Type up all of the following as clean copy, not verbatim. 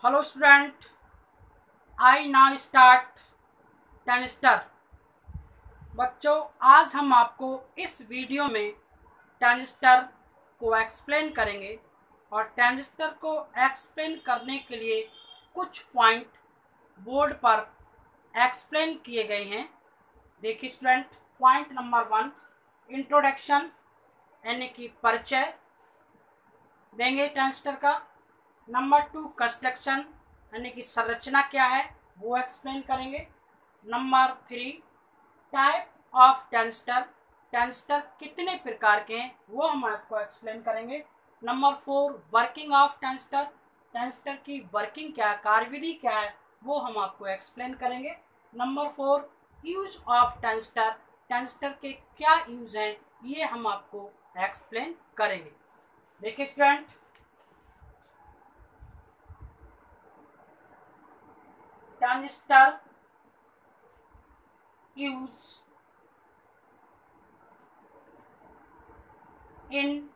Hello student, I now start transistor. बच्चों, आज हम आपको इस वीडियो में ट्रांजिस्टर को एक्सप्लेन करेंगे और ट्रांजिस्टर को एक्सप्लेन करने के लिए कुछ पॉइंट बोर्ड पर एक्सप्लेन किए गए हैं। देखिए स्टूडेंट, पॉइंट नंबर 1 इंट्रोडक्शन यानी कि परिचय देंगे ट्रांजिस्टर का। नंबर 2 कंस्ट्रक्शन यानी कि संरचना क्या है वो एक्सप्लेन करेंगे। Number 3 type of transistor, transistor कितने प्रकार के हैं वो हम आपको एक्सप्लेन करेंगे। Number 4 working of transistor, transistor की वर्किंग क्या है, कार्यविधि क्या है वो हम आपको एक्सप्लेन करेंगे। Number 4 use of transistor, transistor के क्या यूज हैं ये हम आपको एक्सप्लेन करेंगे। देखिए student, transistor use in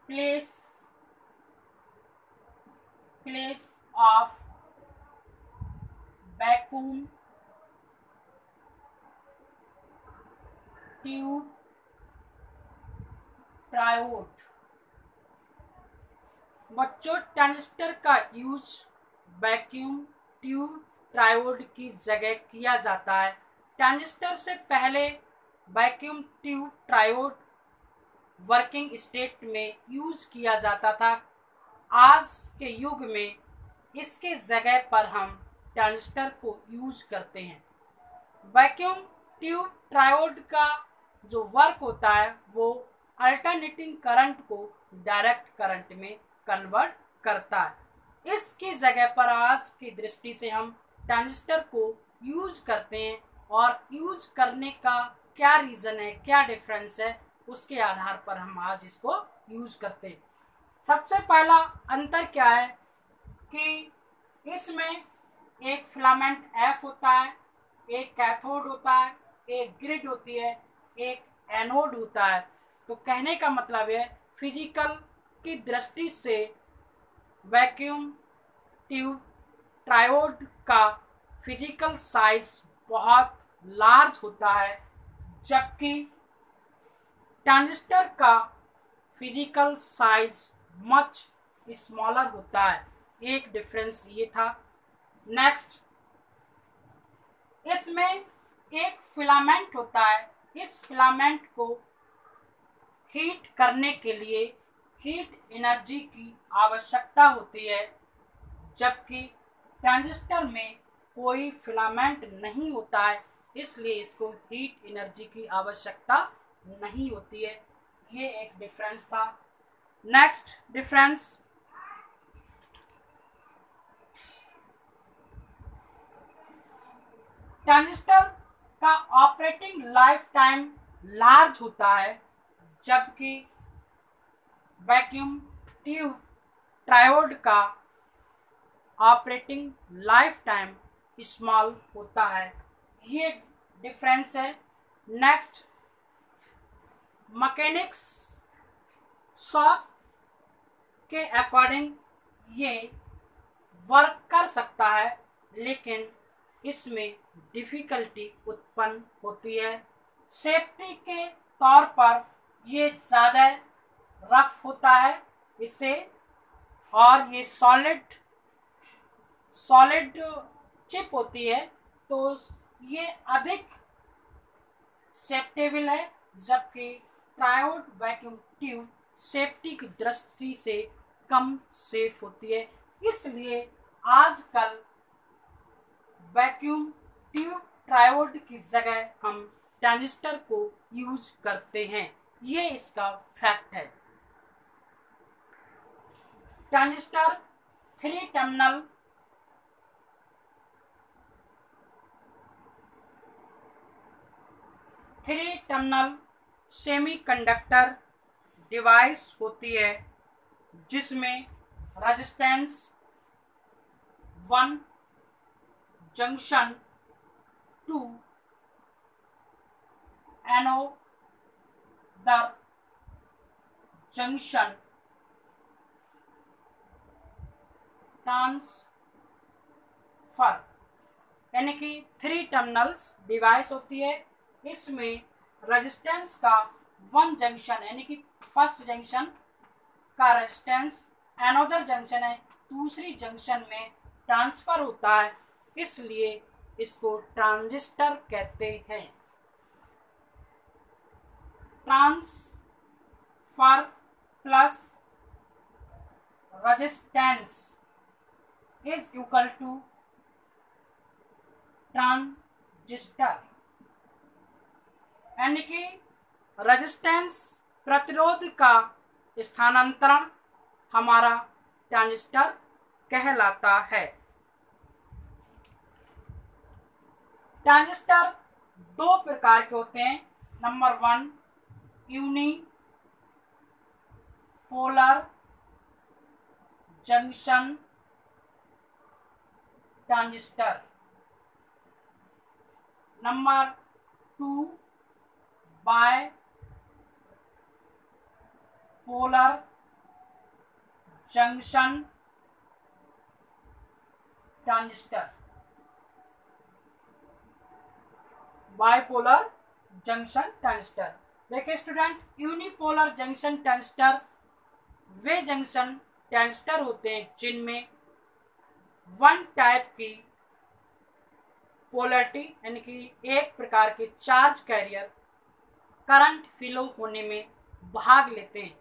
place of vacuum tube triode. बच्चों, ट्रांजिस्टर का यूज वैक्यूम ट्यूब ट्रायोड की जगह किया जाता है। ट्रांजिस्टर से पहले vacuum tube triode working state में यूज किया जाता था। आज के युग में इसके जगह पर हम ट्रांजिस्टर को यूज करते हैं। वैक्यूम ट्यूब ट्रायोड का जो वर्क होता है वो अल्टरनेटिंग करंट को डायरेक्ट करंट में कन्वर्ट करता है। इसकी जगह पर आज की दृष्टि से हम ट्रांजिस्टर को यूज करते हैं और यूज करने का क्या रीज़न है, क्या डिफरेंस है, उसके आधार पर हम आज इसको यूज करते हैं। सबसे पहला अंतर क्या है कि इसमें एक फिलामेंट एफ होता है, एक कैथोड होता है, एक ग्रिड होती है, एक एनोड होता है। तो कहने का मतलब है फिजिकल की दृष्टि से वैक्यूम ट्यूब ट्रायोड का फिजिकल साइज बहुत लार्ज होता है, जबकि ट्रांजिस्टर का फिजिकल साइज मच स्मॉलर होता है। एक डिफरेंस ये था। नेक्स्ट, इसमें एक फिलामेंट होता है। इस फिलामेंट को हीट करने के लिए हीट एनर्जी की आवश्यकता होती है, जबकि ट्रांजिस्टर में कोई फिलामेंट नहीं होता है, इसलिए इसको हीट एनर्जी की आवश्यकता नहीं होती है। ये एक डिफरेंस था। नेक्स्ट डिफरेंस, ट्रांजिस्टर का ऑपरेटिंग लाइफ टाइम लार्ज होता है, जबकि वैक्यूम ट्यूब ट्रायोड का ऑपरेटिंग लाइफ टाइम स्मॉल होता है। ये डिफरेंस है। नेक्स्ट, मैकेनिक्स शॉक के अकॉर्डिंग ये वर्क कर सकता है, लेकिन इसमें डिफिकल्टी उत्पन्न होती है। सेफ्टी के तौर पर ये ज़्यादा रफ होता है इससे, और ये सॉलिड चिप होती है, तो ये अधिक सेफ्टेबल है, जबकि ट्रायोड वैक्यूम ट्यूब सेफ्टी की दृष्टि से कम सेफ होती है। इसलिए आजकल वैक्यूम ट्यूब ट्रायोड की जगह हम ट्रांजिस्टर को यूज करते हैं। ये इसका फैक्ट है। Transistor three terminal semiconductor device होती है, जिसमें resistance 1 junction to another junction transfer यानी कि 3 टर्मिनल्स डिवाइस होती है। इसमें रेजिस्टेंस का 1 जंक्शन यानी कि फर्स्ट जंक्शन का रेजिस्टेंस अनदर जंक्शन है दूसरी जंक्शन में ट्रांसफर होता है, इसलिए इसको ट्रांजिस्टर कहते हैं। Transfer plus resistance is equal to transistor यानी कि रेजिस्टेंस प्रतिरोध का स्थानांतरण हमारा ट्रांजिस्टर कहलाता है। ट्रांजिस्टर 2 प्रकार के होते हैं। Number 1 unipolar junction transistor, number 2 bipolar junction transistor. Bipolar junction transistor देखिए स्टूडेंट, यूनिपोलर जंक्शन ट्रांजिस्टर वे जंक्शन ट्रांजिस्टर होते हैं जिनमें 1 टाइप की पोलरिटी यानी कि एक प्रकार के चार्ज कैरियर करंट फ्लो होने में भाग लेते हैं,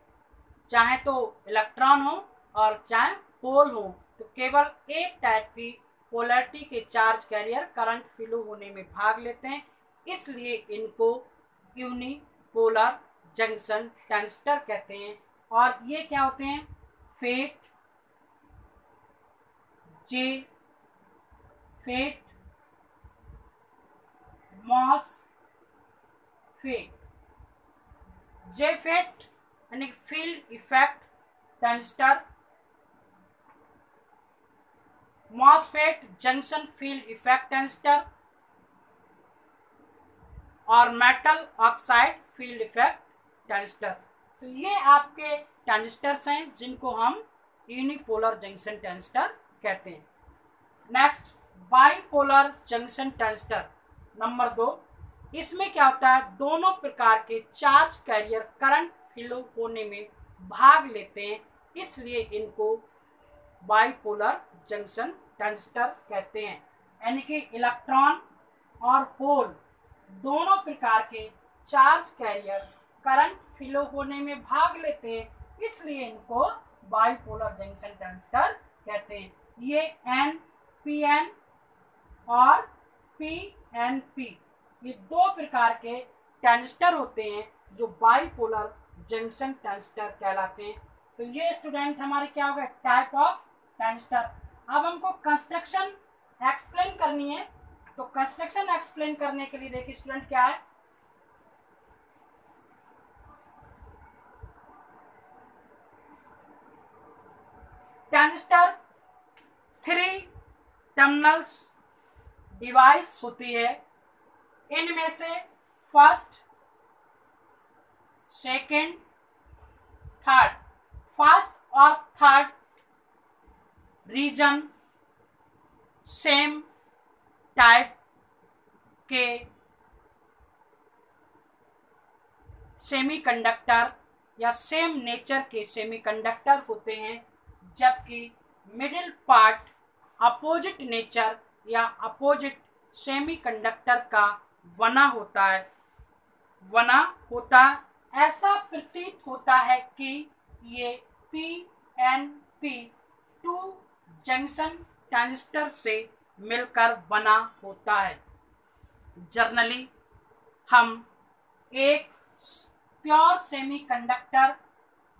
चाहे तो इलेक्ट्रॉन हो और चाहे पोल हो, तो केवल एक टाइप की पोलरिटी के चार्ज कैरियर करंट फ्लो होने में भाग लेते हैं, इसलिए इनको यूनिपोलर जंक्शन ट्रांजिस्टर कहते हैं। और ये क्या होते हैं? FET, J FET, MOS FET. J FET यानी field effect transistor, MOSFET junction field effect transistor और metal oxide field effect transistor. तो ये आपके ट्रांजिस्टर्स हैं जिनको हम यूनिपोलर जंक्शन ट्रांजिस्टर कहते हैं। Next bipolar junction transistor number 2। इसमें क्या होता है? दोनों प्रकार के चार्ज कैरियर करंट फ्लो होने में भाग लेते हैं, इसलिए इनको बाइपोलर जंक्शन ट्रांजिस्टर कहते हैं। यानी कि इलेक्ट्रॉन और होल दोनों प्रकार के चार्ज कैरियर करंट फ्लो होने में भाग लेते हैं, इसलिए इनको बाइपोलर जंक्शन ट्रांजिस्टर कहते हैं। ये NPN और PNP ये 2 प्रकार के ट्रांजिस्टर होते हैं जो बाइपोलर जंक्शन ट्रांजिस्टर कहलाते हैं। तो ये स्टूडेंट हमारे क्या हो गए? Type of transistor. अब हमको कंस्ट्रक्शन एक्सप्लेन करनी है, तो कंस्ट्रक्शन एक्सप्लेन करने के लिए देखिए स्टूडेंट क्या है, ट्रांजिस्टर 3 टर्मिनल्स डिवाइस होती है। इनमें से फर्स्ट, सेकेंड, थर्ड, फर्स्ट और थर्ड रीजन सेम टाइप के सेमीकंडक्टर या सेम नेचर के सेमीकंडक्टर होते हैं, जबकि मिडिल पार्ट अपोजिट नेचर या अपोजिट सेमीकंडक्टर का बना होता है। ऐसा प्रतीत होता है कि ये PNP 2 जंक्शन ट्रांजिस्टर से मिलकर बना होता है। जनरली हम एक प्योर सेमीकंडक्टर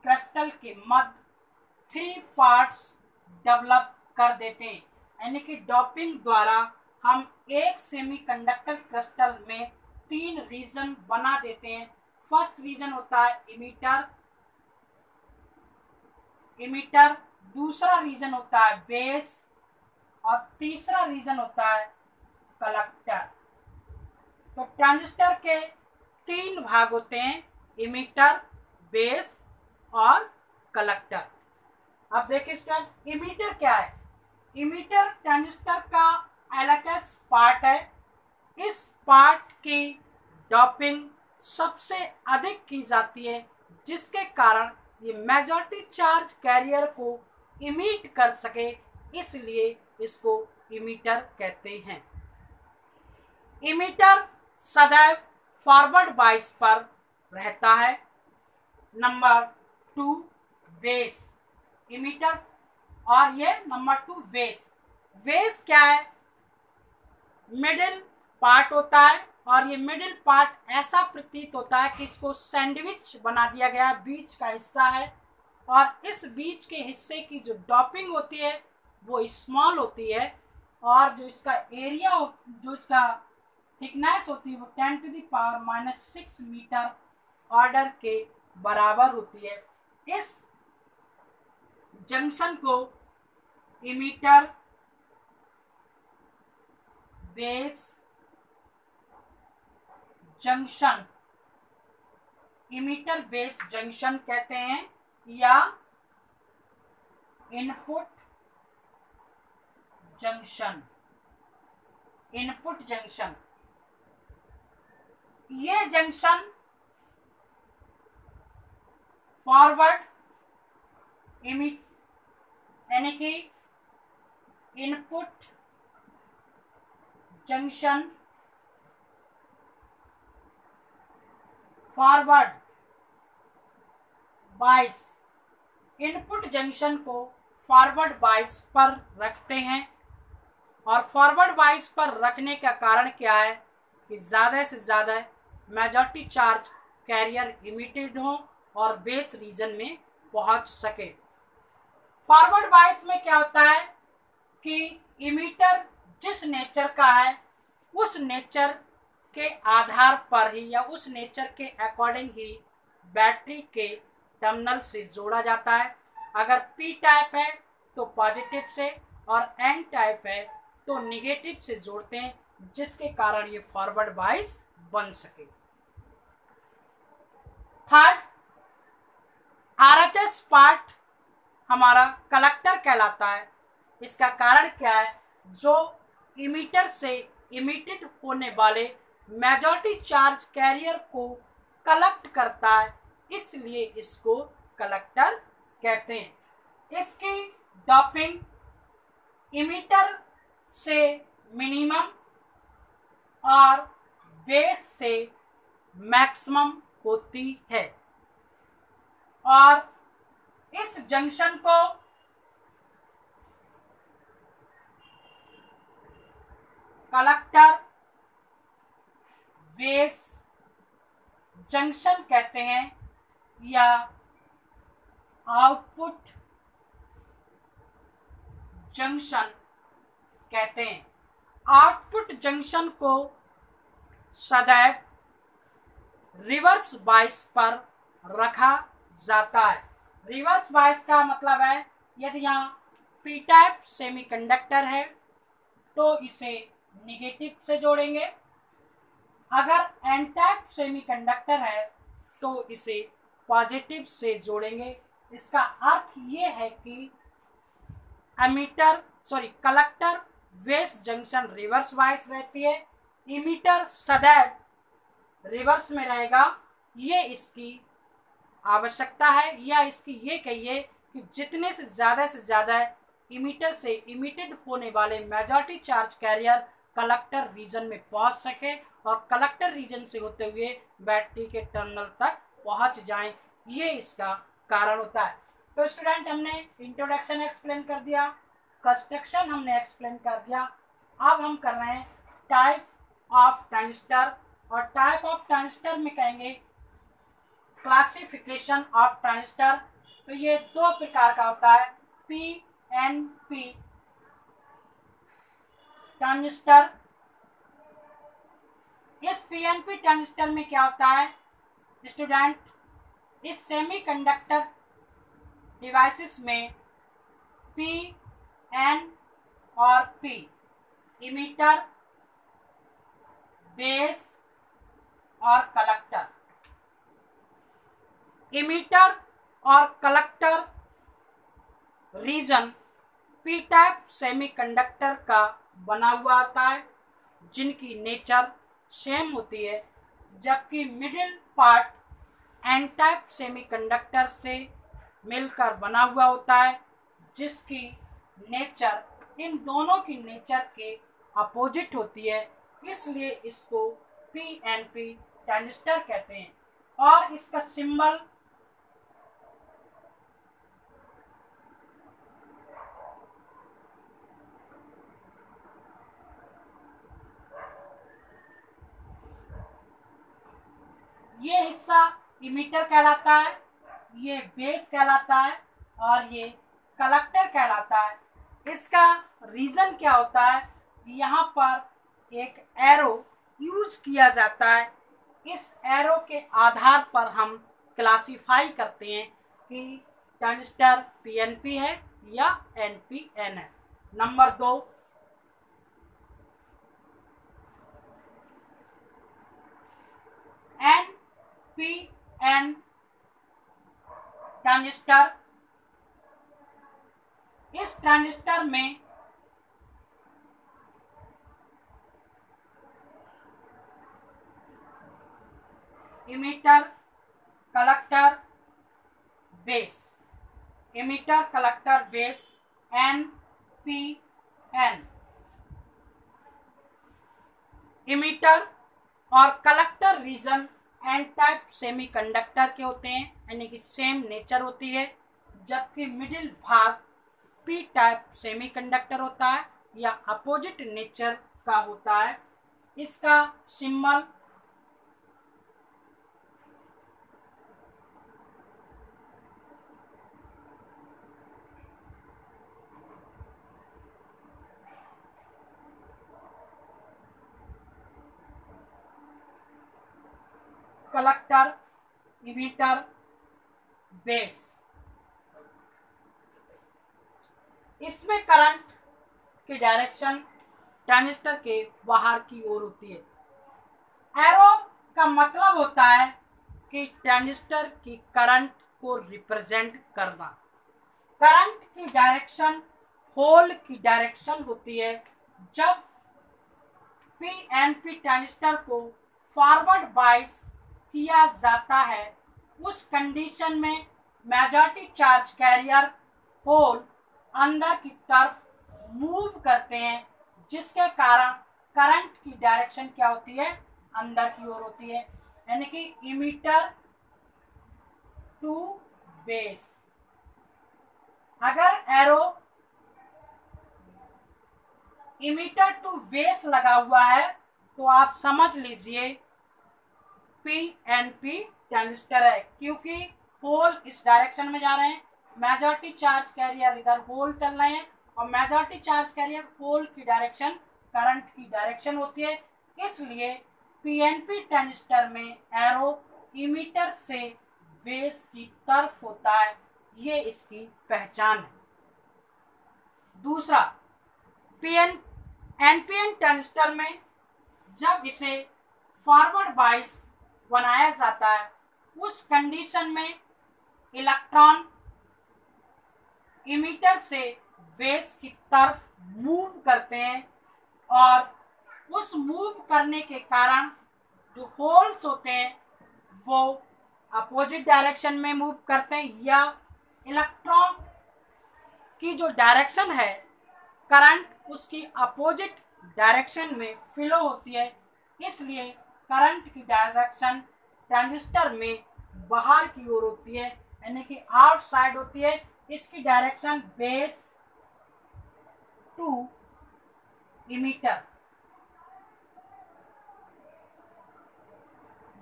क्रिस्टल के मध्य 3 पार्ट्स डेवलप कर देते हैं, यानी कि डोपिंग द्वारा हम एक सेमीकंडक्टर क्रिस्टल में 3 रीजन बना देते हैं। फर्स्ट रीजन होता है इमिटर, दूसरा रीजन होता है बेस और तीसरा रीजन होता है कलेक्टर। तो ट्रांजिस्टर के 3 भाग होते हैं, इमिटर, बेस और कलेक्टर। अब देखिए स्टूडेंट, इमिटर क्या है? इमीटर ट्रांजिस्टर का LHS पार्ट है। इस पार्ट की डोपिंग सबसे अधिक की जाती है, जिसके कारण ये मेजॉरिटी चार्ज कैरियर को इमिट कर सके, इसलिए इसको इमीटर कहते हैं। इमीटर सदैव फॉरवर्ड बाइस पर रहता है। नंबर 2 बेस इमीटर, और ये नंबर 2 बेस। बेस क्या है? मिडिल पार्ट होता है, और ये मिडिल पार्ट ऐसा प्रतीत होता है कि इसको सैंडविच बना दिया गया, बीच का हिस्सा है, और इस बीच के हिस्से की जो डॉपिंग होती है वो स्मॉल होती है, और जो इसका एरिया, जो इसका थिकनेस होती है वो 10⁻⁻⁶ मीटर ऑर्डर के बराबर होती है। इस जंक्शन को emitter base junction, emitter base junction कहते हैं, या इनपुट जंक्शन, इनपुट जंक्शन। ये जंक्शन फॉरवर्ड इमिट यानी कि इनपुट जंक्शन फॉरवर्ड बाइस, इनपुट जंक्शन को फॉरवर्ड बाइस पर रखते हैं। और फॉरवर्ड बाइस पर रखने का कारण क्या है कि ज़्यादा से ज़्यादा मेजॉरिटी चार्ज कैरियर इमिटेड हो और बेस रीजन में पहुंच सके। फॉरवर्ड बाइस में क्या होता है कि इमीटर जिस नेचर का है उस नेचर के आधार पर ही, या उस नेचर के अकॉर्डिंग ही बैटरी के टर्मिनल से जोड़ा जाता है। अगर पी टाइप है तो पॉजिटिव से, और एन टाइप है तो निगेटिव से जोड़ते हैं, जिसके कारण ये फॉरवर्ड बाइस बन सके। थर्ड, RHS पार्ट हमारा कलेक्टर कहलाता है। इसका कारण क्या है? जो इमीटर से इमिटेड होने वाले मेजॉरिटी चार्ज कैरियर को कलेक्ट करता है, इसलिए इसको कलेक्टर कहते हैं। इसकी डॉपिंग इमीटर से मिनिमम और बेस से मैक्सिमम होती है, और इस जंक्शन को कलेक्टर बेस जंक्शन कहते हैं, या आउटपुट जंक्शन कहते हैं। आउटपुट जंक्शन को सदैव रिवर्स बाइस पर रखा जाता है। रिवर्स बाइस का मतलब है, यदि यहाँ पी टाइप सेमीकंडक्टर है तो इसे निगेटिव से जोड़ेंगे, अगर एन टाइप सेमीकंडक्टर है तो इसे पॉजिटिव से जोड़ेंगे। इसका अर्थ ये है कि collector base junction reverse bias रहती है, इमीटर सदैव रिवर्स में रहेगा। ये इसकी आवश्यकता है, या इसकी ये कहिए कि जितने से ज़्यादा इमीटर से इमिटेड होने वाले majority charge carrier collector region में पहुंच सके, और कलेक्टर रीजन से होते हुए बैटरी के टर्मिनल तक पहुंच जाएं, ये इसका कारण होता है। तो स्टूडेंट, हमने इंट्रोडक्शन एक्सप्लेन कर दिया, कंस्ट्रक्शन हमने एक्सप्लेन कर दिया। अब हम कर रहे हैं टाइप ऑफ ट्रांजिस्टर, और टाइप ऑफ ट्रांजिस्टर में कहेंगे क्लासिफिकेशन ऑफ ट्रांजिस्टर। तो ये दो प्रकार का होता है, PNP ट्रांजिस्टर। इस PNP ट्रांजिस्टर में क्या होता है स्टूडेंट, इस सेमीकंडक्टर डिवाइसेस में P, N और P इमीटर, बेस और कलेक्टर। इमीटर और collector region P type semiconductor का बना हुआ होता है, जिनकी नेचर सेम होती है, जबकि middle part N type semiconductor से मिलकर बना हुआ होता है, जिसकी नेचर इन दोनों की नेचर के अपोजिट होती है, इसलिए इसको पीएनपी ट्रांजिस्टर कहते हैं। और इसका सिंबल ये हिस्सा इमीटर कहलाता है, ये बेस कहलाता है और ये कलेक्टर कहलाता है। इसका रीजन क्या होता है, यहाँ पर एक एरो यूज किया जाता है। इस एरो के आधार पर हम क्लासिफाई करते हैं कि ट्रांजिस्टर पीएनपी है या एनपीएन है। Number 2, NPN transistor. इस ट्रांजिस्टर में emitter, collector, base, emitter, collector, base, NPN. Emitter और collector region N type semiconductor के होते हैं, यानी कि सेम नेचर होती है, जबकि मिडिल भाग पी टाइप सेमीकंडक्टर होता है या अपोजिट नेचर का होता है। इसका सिंबल कलेक्टर, इमीटर, बेस। इसमें करंट की डायरेक्शन ट्रांजिस्टर के बाहर की ओर होती है। एरो का मतलब होता है कि ट्रांजिस्टर की करंट को रिप्रेजेंट करना। करंट की डायरेक्शन होल की डायरेक्शन होती है। जब पीएनपी ट्रांजिस्टर को फॉरवर्ड बायस किया जाता है, उस कंडीशन में मेजॉरिटी चार्ज कैरियर होल अंदर की तरफ मूव करते हैं, जिसके कारण करंट की डायरेक्शन क्या होती है, अंदर की ओर होती है, यानी कि इमीटर टू बेस। अगर एरो इमीटर टू बेस लगा हुआ है तो आप समझ लीजिए पीएनपी ट्रांजिस्टर है, क्योंकि होल इस डायरेक्शन में जा रहे हैं, मेजॉरिटी चार्ज कैरियर इधर होल चल रहे हैं और मेजॉरिटी चार्ज कैरियर होल की डायरेक्शन करंट की डायरेक्शन होती है। इसलिए पीएनपी ट्रांजिस्टर में एरो इमीटर से बेस की तरफ होता है, ये इसकी पहचान है। दूसरा, एनपीएन ट्रांजिस्टर में जब इसे फॉरवर्ड बायस बनाया जाता है, उस कंडीशन में इलेक्ट्रॉन इमीटर से बेस की तरफ मूव करते हैं और उस मूव करने के कारण जो होल्स होते हैं वो अपोजिट डायरेक्शन में मूव करते हैं, या इलेक्ट्रॉन की जो डायरेक्शन है करंट उसकी अपोजिट डायरेक्शन में फ्लो होती है। इसलिए करंट की डायरेक्शन ट्रांजिस्टर में बाहर की ओर होती है, यानी कि आउटसाइड होती है। इसकी direction base to emitter,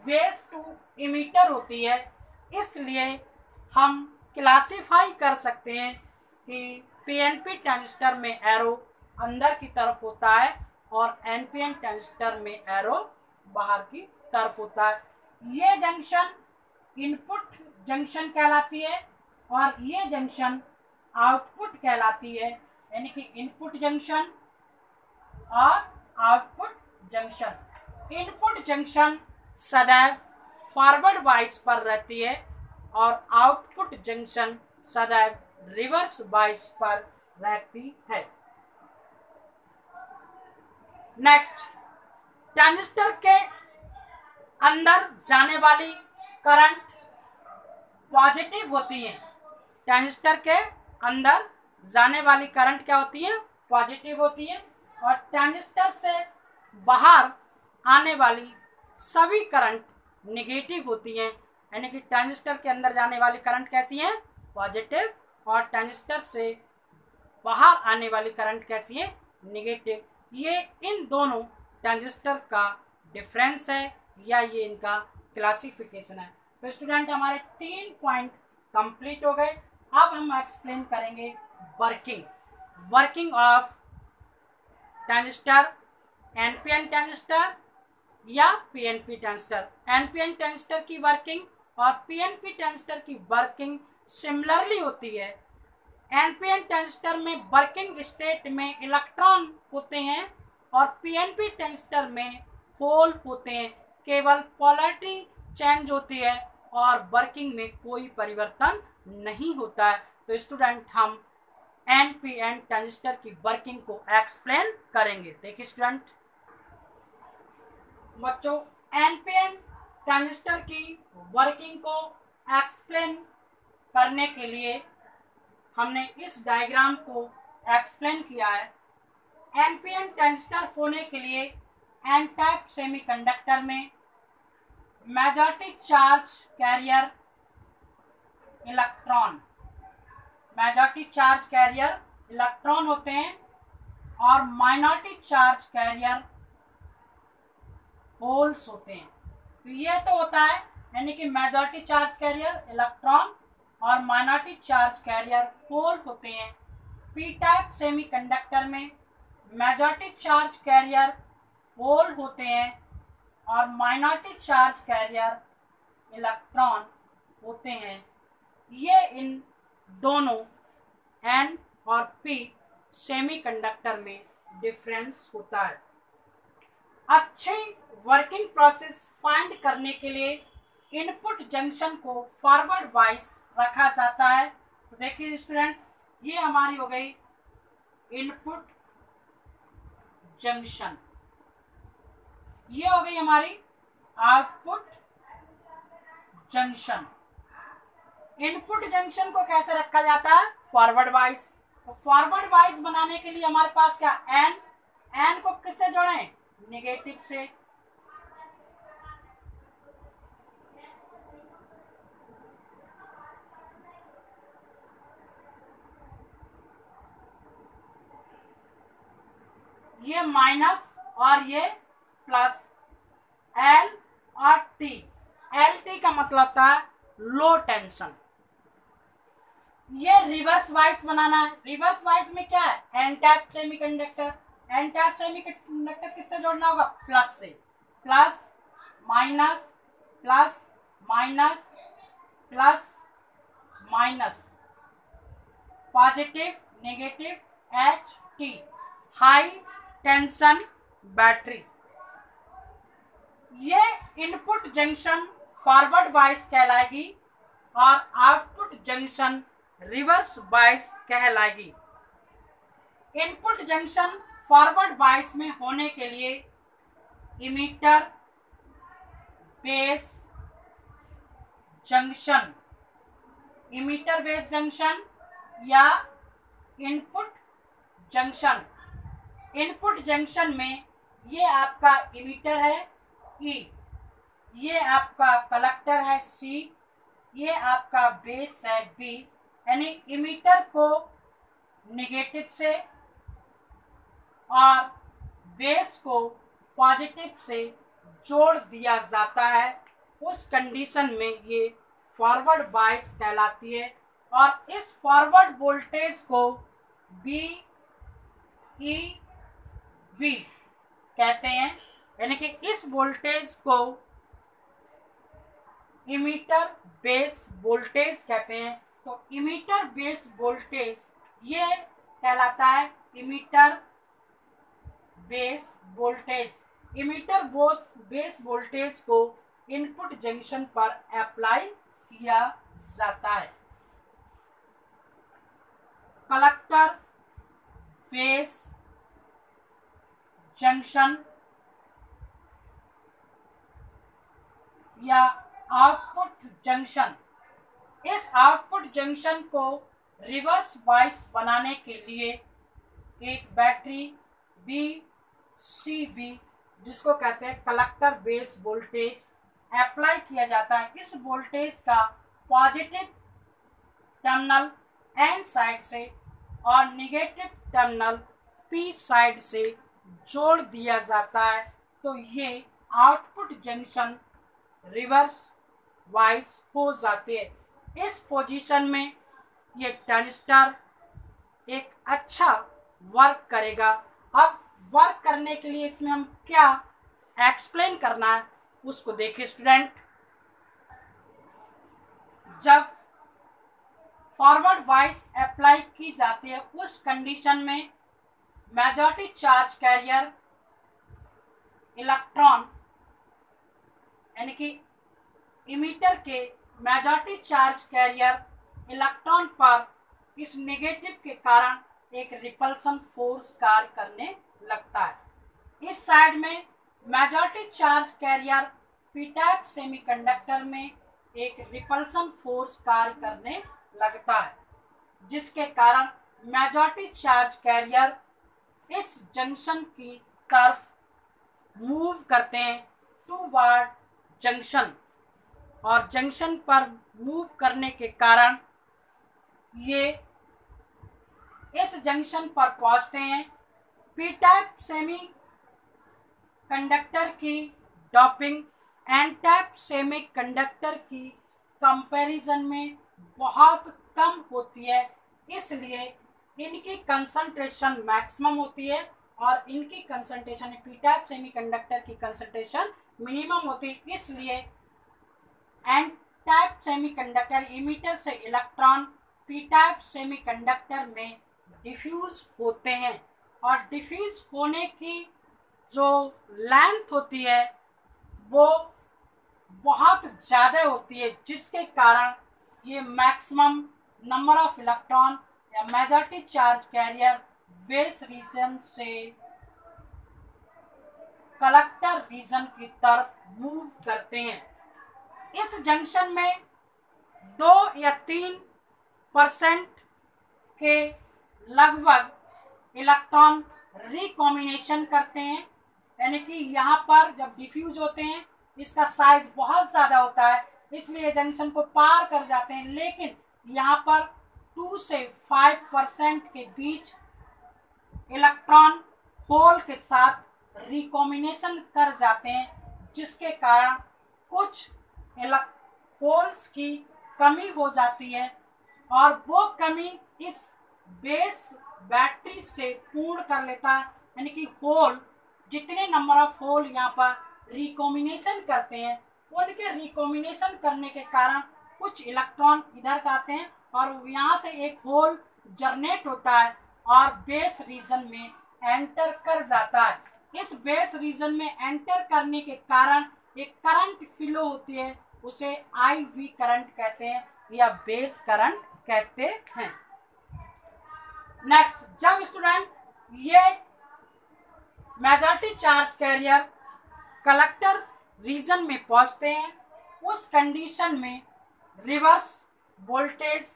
base to emitter होती है। इसलिए हम क्लासिफाई कर सकते हैं कि पीएनपी ट्रांजिस्टर में एरो अंदर की तरफ होता है और एनपीएन ट्रांजिस्टर में एरो बाहर की तरफ होता है। ये जंक्शन इनपुट जंक्शन कहलाती है और ये जंक्शन आउटपुट कहलाती है, यानी कि इनपुट जंक्शन और आउटपुट जंक्शन। इनपुट जंक्शन सदैव फॉरवर्ड बायस पर रहती है और आउटपुट जंक्शन सदैव रिवर्स बायस पर रहती है। नेक्स्ट, ट्रांजिस्टर के अंदर जाने वाली करंट पॉजिटिव होती है। ट्रांजिस्टर के अंदर जाने वाली करंट क्या होती है? पॉजिटिव होती है। और ट्रांजिस्टर से बाहर आने वाली सभी करंट नेगेटिव होती हैं। यानी कि ट्रांजिस्टर के अंदर जाने वाली करंट कैसी है? पॉजिटिव। और ट्रांजिस्टर से बाहर आने वाली करंट कैसी है? नेगेटिव। ये इन दोनों ट्रांजिस्टर का डिफरेंस है या ये इनका क्लासिफिकेशन है। तो स्टूडेंट हमारे 3 पॉइंट कंप्लीट हो गए। अब हम एक्सप्लेन करेंगे working of transistor, NPN transistor या पीएनपी ट्रांजिस्टर। एनपीएन ट्रांजिस्टर की वर्किंग और पीएनपी ट्रांजिस्टर की वर्किंग सिमिलरली होती है। एनपीएन ट्रांजिस्टर में वर्किंग स्टेट में इलेक्ट्रॉन होते हैं और पीएनपी ट्रांजिस्टर में होल होते हैं। केवल पोलैरिटी चेंज होती है और वर्किंग में कोई परिवर्तन नहीं होता है। तो स्टूडेंट हम एनपीएन ट्रांजिस्टर की वर्किंग को एक्सप्लेन करेंगे। देखिए स्टूडेंट बच्चों, एनपीएन ट्रांजिस्टर की वर्किंग को एक्सप्लेन करने के लिए हमने इस डायग्राम को एक्सप्लेन किया है। एनपीएन ट्रांजिस्टर होने के लिए एन टाइप सेमीकंडक्टर में मेजॉरिटी चार्ज कैरियर इलेक्ट्रॉन होते हैं और माइनॉरिटी चार्ज कैरियर होल्स होते हैं। तो ये तो होता है, यानी कि मेजॉरिटी चार्ज कैरियर इलेक्ट्रॉन और माइनॉरिटी चार्ज कैरियर होल होते हैं। पी टाइप सेमीकंडक्टर में मेजॉरिटी चार्ज कैरियर होल होते हैं और माइनॉरिटी चार्ज कैरियर इलेक्ट्रॉन होते हैं। ये इन दोनों एन और पी सेमीकंडक्टर में डिफरेंस होता है। अच्छी वर्किंग प्रोसेस फाइंड करने के लिए इनपुट जंक्शन को फॉरवर्ड वाइज रखा जाता है। तो देखिए स्टूडेंट, ये हमारी हो गई इनपुट जंक्शन, ये हो गई हमारी आउटपुट जंक्शन। इनपुट जंक्शन को कैसे रखा जाता है? Forward wise. तो फॉरवर्ड वाइज बनाने के लिए हमारे पास क्या एन को किससे जोड़ें? नेगेटिव से। ये माइनस और ये प्लस, एल और टी। एल टी का मतलब था लो टेंशन। ये रिवर्स वाइज बनाना है। रिवर्स वाइज में क्या है? N type semiconductor. N type semiconductor किससे जोड़ना होगा? प्लस से। Plus minus plus minus plus minus, positive negative, H T, high tension battery. ये इनपुट जंक्शन फॉरवर्ड वाइज कहलाएगी और आउटपुट जंक्शन रिवर्स वाइज कहलाएगी। इनपुट जंक्शन फॉरवर्ड वाइज में होने के लिए इमीटर बेस जंक्शन या इनपुट जंक्शन। इनपुट जंक्शन में ये आपका इमीटर है ई, ये आपका कलेक्टर है सी, ये आपका बेस है बी। यानी इमीटर को नेगेटिव से और बेस को पॉजिटिव से जोड़ दिया जाता है। उस कंडीशन में ये फॉरवर्ड बायस कहलाती है और इस फॉरवर्ड वोल्टेज को बी ई वी कहते हैं। यानी कि इस वोल्टेज को इमीटर बेस वोल्टेज कहते हैं। तो इमीटर बेस वोल्टेज ये कहलाता है emitter base voltage. Emitter base voltage को इनपुट जंक्शन पर अप्लाई किया जाता है। कलेक्टर फेस जंक्शन या आउटपुट जंक्शन। इस आउटपुट जंक्शन को रिवर्स बायस बनाने के लिए एक बैटरी BCV, जिसको कहते हैं कलेक्टर बेस वोल्टेज, अप्लाई किया जाता है। इस वोल्टेज का पॉजिटिव टर्मिनल N साइड से और निगेटिव टर्मिनल P साइड से जोड़ दिया जाता है, तो ये आउटपुट जंक्शन रिवर्स बायस हो जाते हैं। इस पोजीशन में ये ट्रांजिस्टर एक अच्छा वर्क करेगा। अब वर्क करने के लिए इसमें हम क्या एक्सप्लेन करना है उसको देखिए स्टूडेंट। जब फॉरवर्ड बायस अप्लाई की जाती है उस कंडीशन में मेजॉरिटी चार्ज कैरियर इलेक्ट्रॉन यानी कि इमीटर के मेजॉरिटी चार्ज कैरियर इलेक्ट्रॉन पर इस नेगेटिव के कारण एक रिपल्सन फोर्स कार्य करने लगता है। इस साइड में majority charge career P type semiconductor में एक रिपल्सन फोर्स कार्य करने लगता है, जिसके कारण मेजॉरिटी चार्ज कैरियर इस जंक्शन की तरफ मूव करते हैं टूवर्ड जंक्शन, और जंक्शन पर मूव करने के कारण ये इस जंक्शन पर पहुंचते हैं। पी टाइप सेमी कंडक्टर की doping N type semiconductor की कंपैरिजन में बहुत कम होती है, इसलिए इनकी कंसंट्रेशन मैक्सिमम होती है और इनकी concentration P type semiconductor की कंसंट्रेशन मिनिमम होती है। इसलिए एन टाइप सेमीकंडक्टर इमीटर से इलेक्ट्रॉन पी टाइप सेमीकंडक्टर में डिफ्यूज होते हैं, और डिफ्यूज होने की जो लेंथ होती है वो बहुत ज़्यादा होती है, जिसके कारण ये मैक्सिमम नंबर ऑफ इलेक्ट्रॉन या majority charge career base reason से कलेक्टर रीजन की तरफ मूव करते हैं। इस जंक्शन में 2 या 3% के लगभग इलेक्ट्रॉन रिकॉम्बिनेशन करते हैं, यानी कि यहाँ पर जब डिफ्यूज होते हैं इसका साइज बहुत ज़्यादा होता है, इसलिए जंक्शन को पार कर जाते हैं, लेकिन यहाँ पर 2 से 5% के बीच इलेक्ट्रॉन होल के साथ रिकॉम्बिनेशन कर जाते हैं, जिसके कारण कुछ होल्स की कमी हो जाती है, और वो कमी इस बेस बैटरी से पूर्ण कर लेता है। यानी कि होल जितने नंबर ऑफ होल यहाँ पर रिकॉम्बिनेशन करते हैं, उनके रिकॉम्बिनेशन करने के कारण कुछ इलेक्ट्रॉन इधर का आते हैं और यहाँ से एक होल जनरेट होता है और बेस रीजन में एंटर कर जाता है। इस बेस रीजन में एंटर करने के कारण एक करंट फ्लो होती है, उसे IV करंट कहते हैं या बेस करंट कहते हैं। नेक्स्ट, जब स्टूडेंट ये majority charge carrier collector region में पहुंचते हैं, उस कंडीशन में रिवर्स वोल्टेज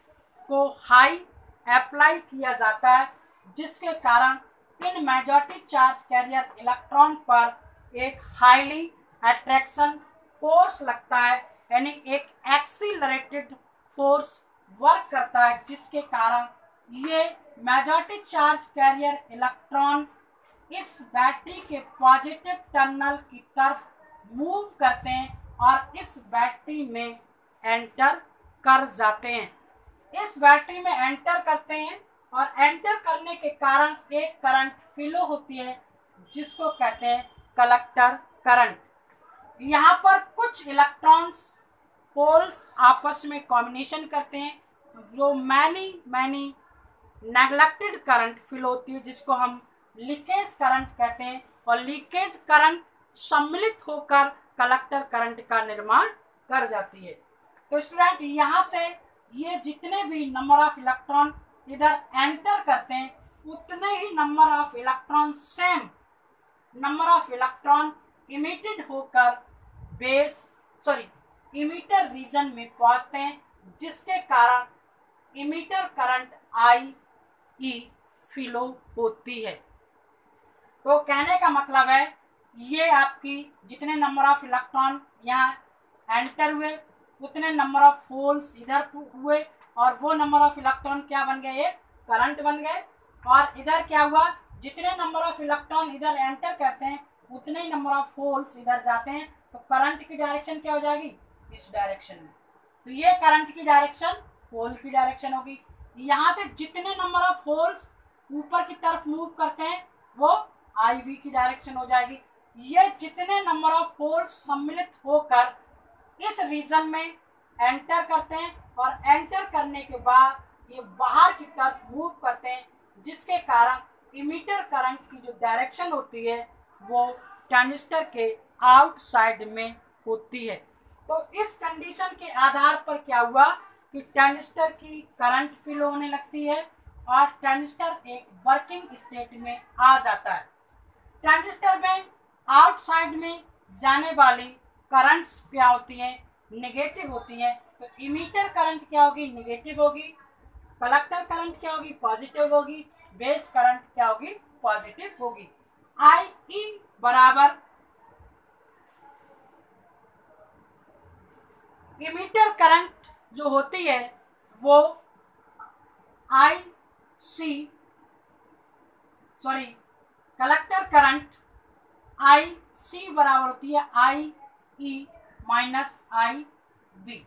को हाई अप्लाई किया जाता है, जिसके कारण इन मेजॉरिटी चार्ज कैरियर इलेक्ट्रॉन पर एक हाईली अट्रैक्शन फोर्स लगता है, यानी एक एक्सीलरेटेड फोर्स वर्क करता है, जिसके कारण ये मेजॉरिटी चार्ज कैरियर इलेक्ट्रॉन इस बैटरी के पॉजिटिव टर्मिनल की तरफ मूव करते हैं और इस बैटरी में एंटर कर जाते हैं। इस बैटरी में एंटर करते हैं और एंटर करने के कारण एक करंट फ्लो होती है, जिसको कहते हैं कलेक्टर करंट। यहाँ पर कुछ इलेक्ट्रॉन्स होल्स आपस में कॉम्बिनेशन करते हैं, जो मैनी नेग्लेक्टेड करंट फ्लो होती है, जिसको हम लीकेज करंट कहते हैं, और लीकेज करंट सम्मिलित होकर कलेक्टर करंट का निर्माण कर जाती है। तो स्टूडेंट यहाँ से ये जितने भी नंबर ऑफ इलेक्ट्रॉन इधर एंटर करते हैं, उतने ही number of electron same number of electron emitted होकर इमीटर रीजन में पहुंचते हैं, जिसके कारण emitter current I E flow होती है। तो कहने का मतलब है ये आपकी जितने नंबर ऑफ इलेक्ट्रॉन यहाँ एंटर हुए उतने नंबर ऑफ होल्स इधर हुए, और वो नंबर ऑफ इलेक्ट्रॉन क्या बन गए, एक करंट बन गए। और इधर क्या हुआ, जितने नंबर ऑफ इलेक्ट्रॉन इधर एंटर करते हैं उतने ही नंबर ऑफ होल्स इधर जाते हैं, तो करंट की डायरेक्शन क्या हो जाएगी, इस डायरेक्शन में। तो ये करंट की डायरेक्शन होल की डायरेक्शन होगी। यहाँ से जितने नंबर ऑफ होल्स ऊपर की तरफ मूव करते हैं वो आई वी की डायरेक्शन हो जाएगी। ये जितने नंबर ऑफ होल्स सम्मिलित होकर इस रीजन में एंटर करते हैं और एंटर करने के बाद ये बाहर की तरफ मूव करते हैं, जिसके कारण इमीटर करंट की जो डायरेक्शन होती है वो ट्रांजिस्टर के आउटसाइड में होती है। तो इस कंडीशन के आधार पर क्या हुआ कि ट्रांजिस्टर की करंट फ्लो होने लगती है और ट्रांजिस्टर एक वर्किंग स्टेट में आ जाता है। ट्रांजिस्टर में आउटसाइड में जाने वाली करंट्स क्या होती हैं, नेगेटिव होती हैं। तो इमीटर करंट क्या होगी, नेगेटिव होगी। कलेक्टर करंट क्या होगी, पॉजिटिव होगी। बेस करंट क्या होगी, पॉजिटिव होगी। आई ई बराबर इमीटर करंट जो होती है वो कलेक्टर करंट आई सी बराबर होती है आई ई माइनस आई बी।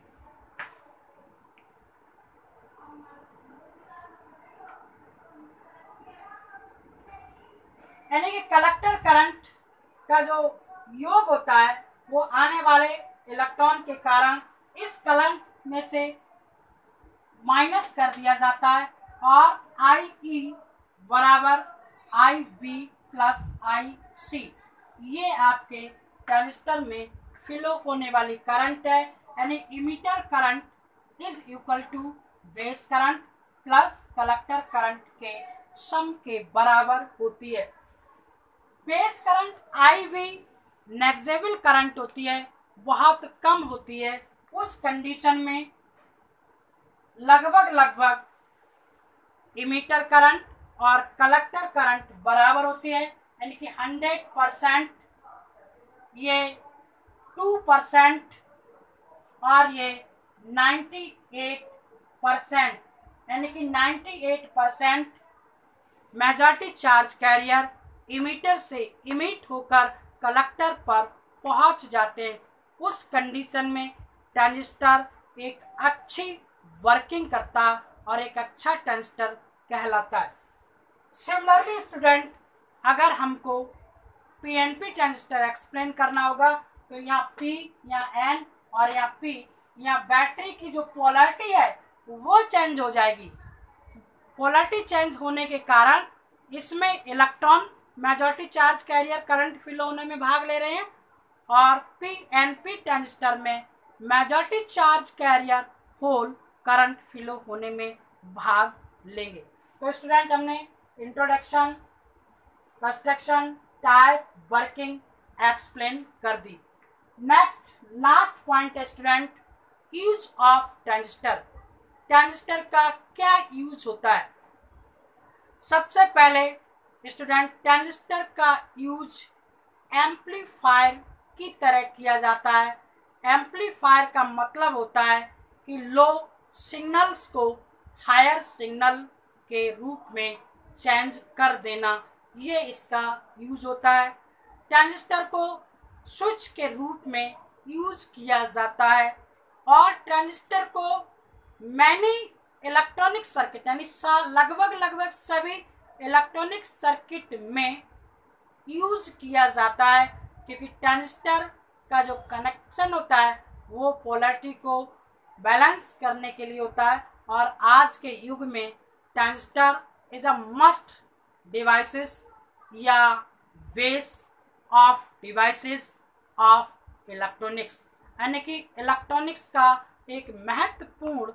यानी कि कलेक्टर करंट का जो योग होता है वो आने वाले इलेक्ट्रॉन के कारण इस करंट में से माइनस कर दिया जाता है और आई ई बराबर आई बी प्लस आई सी, ये आपके ट्रांजिस्टर में फ्लो होने वाली करंट है। यानी emitter current is equal to base current plus collector current के सम के बराबर होती है। Base current I V negligible current होती है, बहुत कम होती है। उस कंडीशन में लगभग इमीटर करंट और कलेक्टर करंट बराबर होती है। यानी कि 100% ये 2% और ये 98%, यानी कि 98% मेजॉरिटी चार्ज कैरियर इमीटर से इमिट होकर कलेक्टर पर पहुंच जाते हैं। उस कंडीशन में ट्रांजिस्टर एक अच्छी वर्किंग करता और एक अच्छा ट्रांजिस्टर कहलाता है। सिमिलरली स्टूडेंट, अगर हमको पीएनपी ट्रांजिस्टर एक्सप्लेन करना होगा तो यहाँ पी, यहाँ एन और यहाँ पी, यहाँ बैटरी की जो पोलैरिटी है वो चेंज हो जाएगी। पोलैरिटी चेंज होने के कारण इसमें electron majority charge carrier current flow होने में भाग ले रहे हैं और पीएनपी ट्रांजिस्टर में majority charge carrier hole current flow होने में भाग लेंगे। तो स्टूडेंट, हमने introduction, construction, type, working explain कर दी। नेक्स्ट लास्ट पॉइंट है student, use of transistor. Transistor का क्या यूज होता है? सबसे पहले स्टूडेंट, ट्रांजिस्टर का यूज एम्पलीफायर की तरह किया जाता है। एम्पलीफायर का मतलब होता है कि लो सिग्नल्स को हायर सिग्नल के रूप में चेंज कर देना, ये इसका यूज होता है। ट्रांजिस्टर को स्विच के रूप में यूज किया जाता है और ट्रांजिस्टर को मैनी इलेक्ट्रॉनिक सर्किट यानी लगभग सभी इलेक्ट्रॉनिक सर्किट में यूज किया जाता है, क्योंकि ट्रांजिस्टर का जो कनेक्शन होता है वो पोलैरिटी को बैलेंस करने के लिए होता है। और आज के युग में transistor is a must devices या base of devices of electronics, यानी कि इलेक्ट्रॉनिक्स का एक महत्वपूर्ण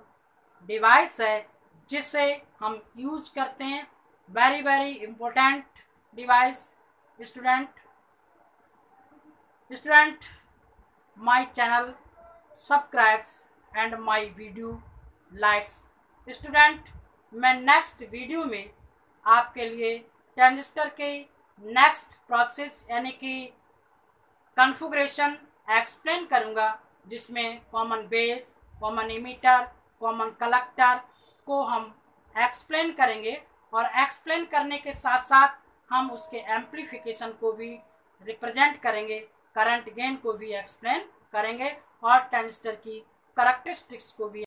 डिवाइस है जिसे हम यूज करते हैं very important device. Student, my channel subscribes and my video likes. Student, मैं नेक्स्ट वीडियो में आपके लिए ट्रांजिस्टर के नेक्स्ट प्रोसेस यानी कि कॉन्फ़िगरेशन एक्सप्लेन करूंगा, जिसमें common base, common emitter, common collector को हम एक्सप्लेन करेंगे और एक्सप्लेन करने के साथ साथ हम उसके एम्प्लीफिकेशन को भी रिप्रेजेंट करेंगे, करंट गेन को भी एक्सप्लेन करेंगे और ट्रांजिस्टर की करैक्टरिस्टिक्स को भी